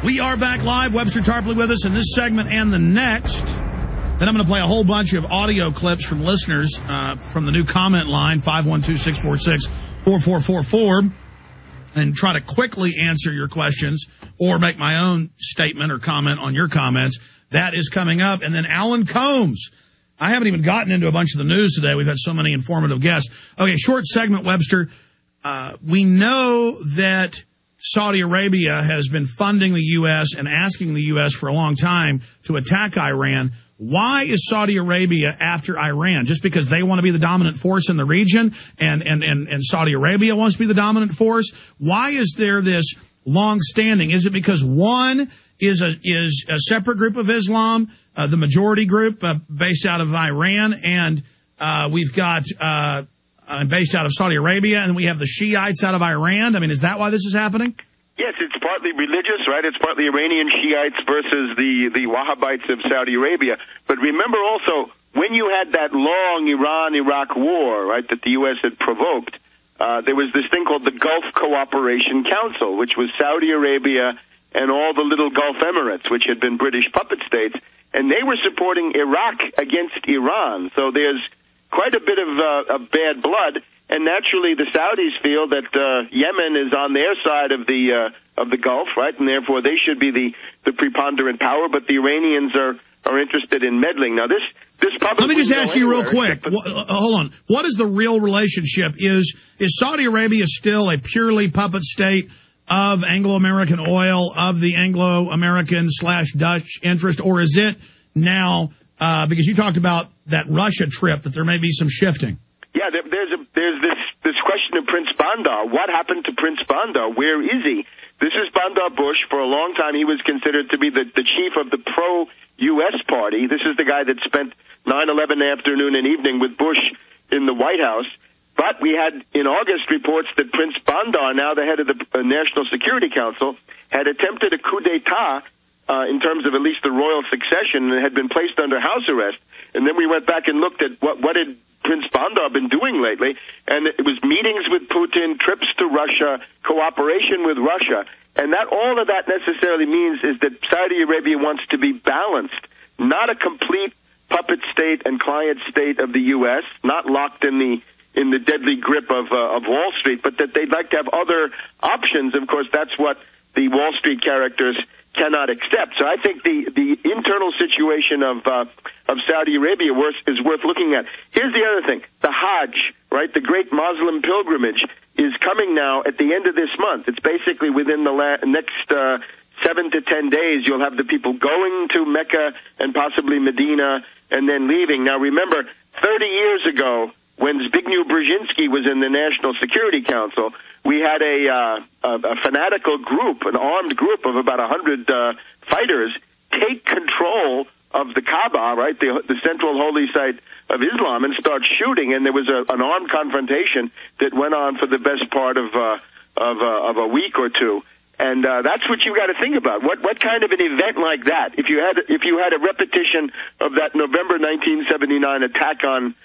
We are back live. Webster Tarpley with us in this segment and the next. Then I'm going to play a whole bunch of audio clips from listeners from the new comment line, 512-646-4444, and try to quickly answer your questions or make my own statement or comment on your comments. That is coming up. And then Alan Combs. I haven't even gotten into a bunch of the news today. We've had so many informative guests. Okay, short segment, Webster. We know that Saudi Arabia has been funding the U.S. and asking the U.S. for a long time to attack Iran. Why is Saudi Arabia after Iran? Just because they want to be the dominant force in the region and Saudi Arabia wants to be the dominant force? Why is there this long standing? Is it because one is a separate group of Islam, the majority group based out of Iran, and we've got based out of Saudi Arabia, and we have the Shiites out of Iran? I mean, is that why this is happening? Yes, it's partly religious, right? It's partly Iranian Shiites versus the Wahhabites of Saudi Arabia. But remember also, when you had that long Iran-Iraq war, right, that the U.S. had provoked, there was this thing called the Gulf Cooperation Council, which was Saudi Arabia and all the little Gulf Emirates, which had been British puppet states, and they were supporting Iraq against Iran. So there's quite a bit of bad blood. And naturally, the Saudis feel that Yemen is on their side of the Gulf, right? And therefore, they should be the preponderant power. But the Iranians are interested in meddling. Now, this probably. Let me just ask you real quick. Hold on. What is the real relationship? Is Saudi Arabia still a purely puppet state of Anglo-American oil, of the Anglo-American / Dutch interest, or is it now? Because you talked about that Russia trip, that there may be some shifting. Yeah, there's this question of Prince Bandar. What happened to Prince Bandar? Where is he? This is Bandar Bush. For a long time, he was considered to be the chief of the pro-U.S. party. This is the guy that spent 9/11 afternoon and evening with Bush in the White House. But we had, in August, reports that Prince Bandar, now the head of the National Security Council, had attempted a coup d'etat in terms of at least the royal succession, and had been placed under house arrest. And then we went back and looked at what had Prince Bandar been doing lately, and it was meetings with Putin, trips to Russia, cooperation with Russia, and that all of that necessarily means is that Saudi Arabia wants to be balanced, not a complete puppet state and client state of the U.S., not locked in the deadly grip of Wall Street, but that they'd like to have other options. Of course, that's what the Wall Street characters cannot accept. So I think the internal situation of Saudi Arabia is worth looking at. Here's the other thing. The Hajj, right, the great Muslim pilgrimage, is coming now at the end of this month. It's basically within the next 7 to 10 days. You'll have the people going to Mecca and possibly Medina and then leaving. Now, remember, 30 years ago, when Zbigniew Brzezinski was in the National Security Council, we had a fanatical group, an armed group of about 100 fighters, take control of the Kaaba, right, the central holy site of Islam, and start shooting. And there was an armed confrontation that went on for the best part of a week or two. And that's what you got to think about. What kind of an event like that? If you had a repetition of that November 1979 attack on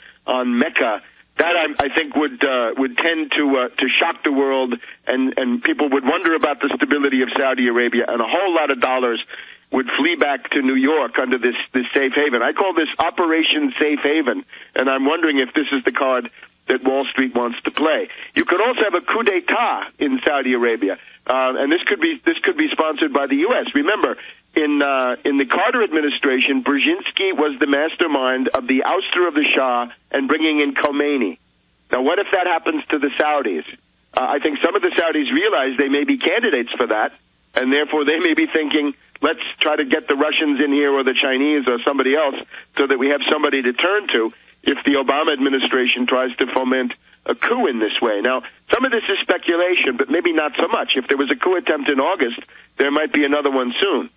Mecca, that I think would tend to shock the world, and people would wonder about the stability of Saudi Arabia, and a whole lot of dollars would flee back to New York under this safe haven. I call this Operation Safe Haven, and I'm wondering if this is the card that Wall Street wants to play. You could also have a coup d'etat in Saudi Arabia, and this could be sponsored by the U.S. Remember, in the Carter administration, Brzezinski was the mastermind of the ouster of the Shah and bringing in Khomeini. Now, what if that happens to the Saudis? I think some of the Saudis realize they may be candidates for that, and therefore they may be thinking, let's try to get the Russians in here or the Chinese or somebody else so that we have somebody to turn to if the Obama administration tries to foment a coup in this way. Now, some of this is speculation, but maybe not so much. If there was a coup attempt in August, there might be another one soon.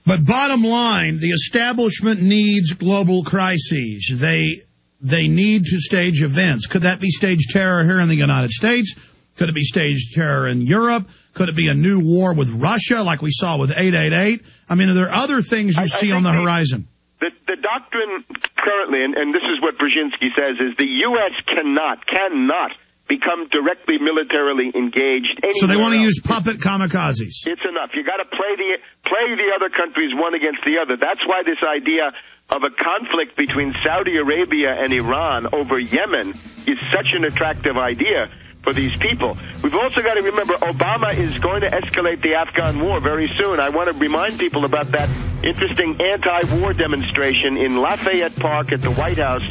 But bottom line, the establishment needs global crises. They need to stage events. Could that be staged terror here in the United States? Could it be staged terror in Europe? Could it be a new war with Russia like we saw with 888? I mean, are there other things you see on the horizon? The doctrine currently, and this is what Brzezinski says, is the U.S. cannot be become directly militarily engaged anywhere. So they want to else. use puppet kamikazes. It's enough. You got to play the other countries one against the other. That's why this idea of a conflict between Saudi Arabia and Iran over Yemen is such an attractive idea for these people. We've also got to remember Obama is going to escalate the Afghan war very soon. I want to remind people about that interesting anti-war demonstration in Lafayette Park at the White House,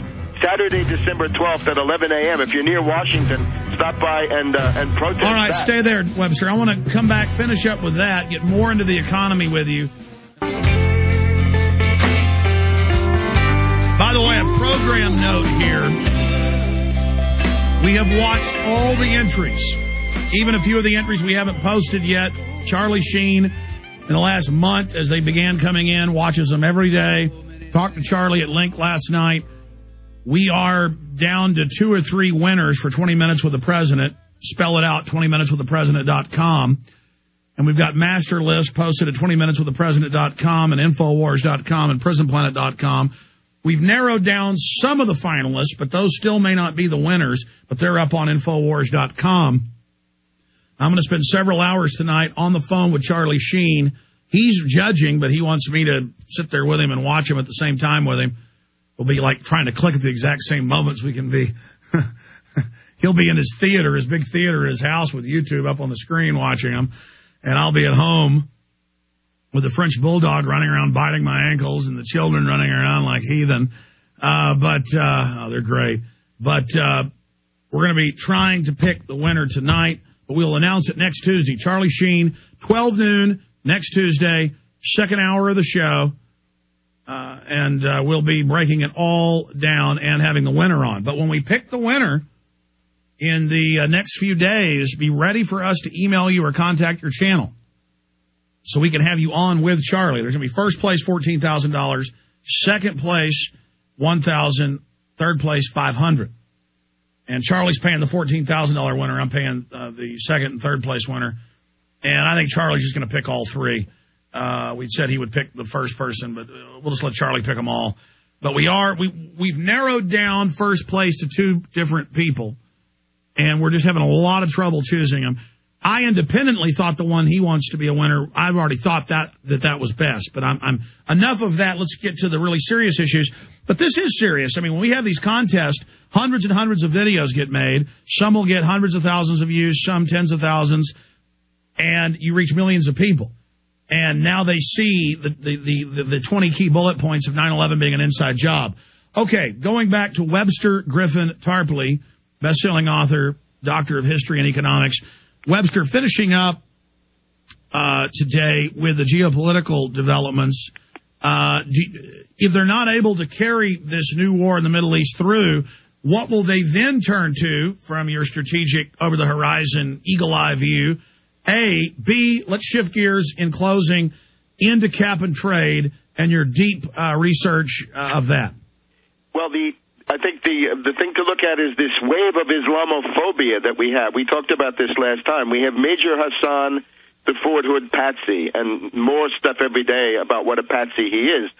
Saturday, December 12th at 11 a.m. If you're near Washington, stop by and protest. All right, that. stay there, Webster. I want to come back, finish up with that, get more into the economy with you. By the way, a program note here. We have watched all the entries, even a few of the entries we haven't posted yet. Charlie Sheen, in the last month, as they began coming in, watches them every day. Talked to Charlie at length last night. We are down to 2 or 3 winners for 20 Minutes with the President. Spell it out, 20minuteswiththepresident.com. And we've got master lists posted at 20minuteswiththepresident.com and Infowars.com and PrisonPlanet.com. We've narrowed down some of the finalists, but those still may not be the winners, but they're up on Infowars.com. I'm going to spend several hours tonight on the phone with Charlie Sheen. He's judging, but he wants me to sit there with him and watch him at the same time with him. We'll be like trying to click at the exact same moments we can be. He'll be in his theater, his big theater, his house with YouTube up on the screen watching him. And I'll be at home with the French bulldog running around biting my ankles and the children running around like heathen. They're great. But we're going to be trying to pick the winner tonight, but we'll announce it next Tuesday. Charlie Sheen, 12 noon, next Tuesday, second hour of the show. And we'll be breaking it all down and having the winner on. But when we pick the winner in the next few days, be ready for us to email you or contact your channel so we can have you on with Charlie. There's going to be first place, $14,000, second place, $1,000, third place, $500. And Charlie's paying the $14,000 winner. I'm paying the second and third place winner. And I think Charlie's just going to pick all 3. We said he would pick the first person, but we'll just let Charlie pick them all. But we've narrowed down first place to 2 different people, and we're just having a lot of trouble choosing them. I independently thought the one he wants to be a winner. I've already thought that was best, but I'm enough of that. Let's get to the really serious issues. But this is serious. I mean, when we have these contests, hundreds and hundreds of videos get made. Some will get hundreds of thousands of views, some tens of thousands, and you reach millions of people. And now they see the 20 key bullet points of 9/11 being an inside job. Okay, going back to Webster Griffin Tarpley, best-selling author, doctor of history and economics. Webster, finishing up today with the geopolitical developments. If they're not able to carry this new war in the Middle East through, what will they then turn to from your strategic over-the-horizon eagle-eye view? A. B, let's shift gears in closing into cap and trade and your deep research of that. Well, I think the thing to look at is this wave of Islamophobia that we have. We talked about this last time. We have Major Hassan, the Fort Hood patsy, and more stuff every day about what a patsy he is.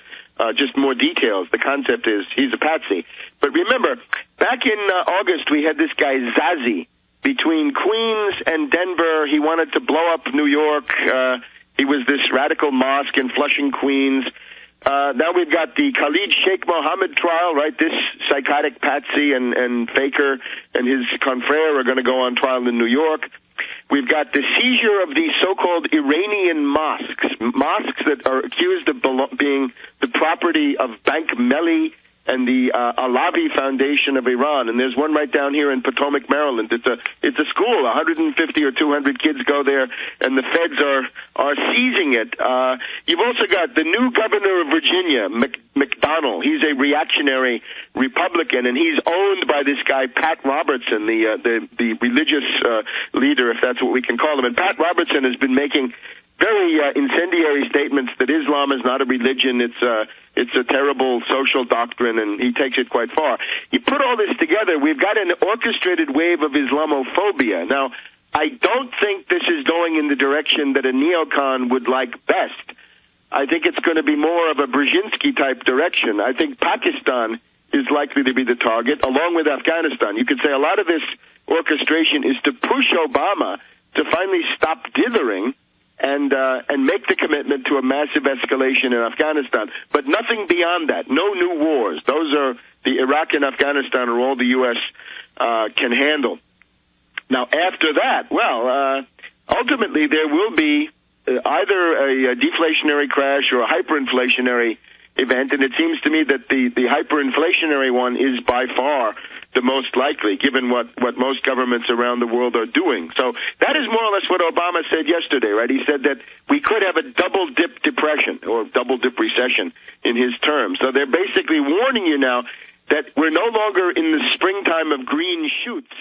Just more details. The concept is he's a patsy. But remember, back in August, we had this guy Zazi. Between Queens and Denver, he wanted to blow up New York. He was this radical mosque in Flushing, Queens. Now we've got the Khalid Sheikh Mohammed trial, right? This psychotic patsy and faker and his confrere are going to go on trial in New York. We've got the seizure of the so-called Iranian mosques that are accused of being the property of Bank Melli and the Alavi Foundation of Iran, and there's one right down here in Potomac, Maryland. It's a school. 150 or 200 kids go there, and the feds are seizing it. You've also got the new governor of Virginia, McDonnell. He's a reactionary Republican, and he's owned by this guy Pat Robertson, the religious leader, if that's what we can call him. And Pat Robertson has been making very incendiary statements that Islam is not a religion. It's a terrible social doctrine, and he takes it quite far. You put all this together, we've got an orchestrated wave of Islamophobia. Now, I don't think this is going in the direction that a neocon would like best. I think it's going to be more of a Brzezinski-type direction. I think Pakistan is likely to be the target, along with Afghanistan. You could say a lot of this orchestration is to push Obama to finally stop dithering and make the commitment to a massive escalation in Afghanistan. But nothing beyond that. No new wars. Those are the Iraq and Afghanistan are all the U.S. Can handle. Now, after that, ultimately there will be either a deflationary crash or a hyperinflationary event, and it seems to me that the hyperinflationary one is by far the most likely, given what most governments around the world are doing. So that is more or less what Obama said yesterday, right? He said that we could have a double-dip depression or double-dip recession in his terms. So they're basically warning you now that we're no longer in the springtime of green shoots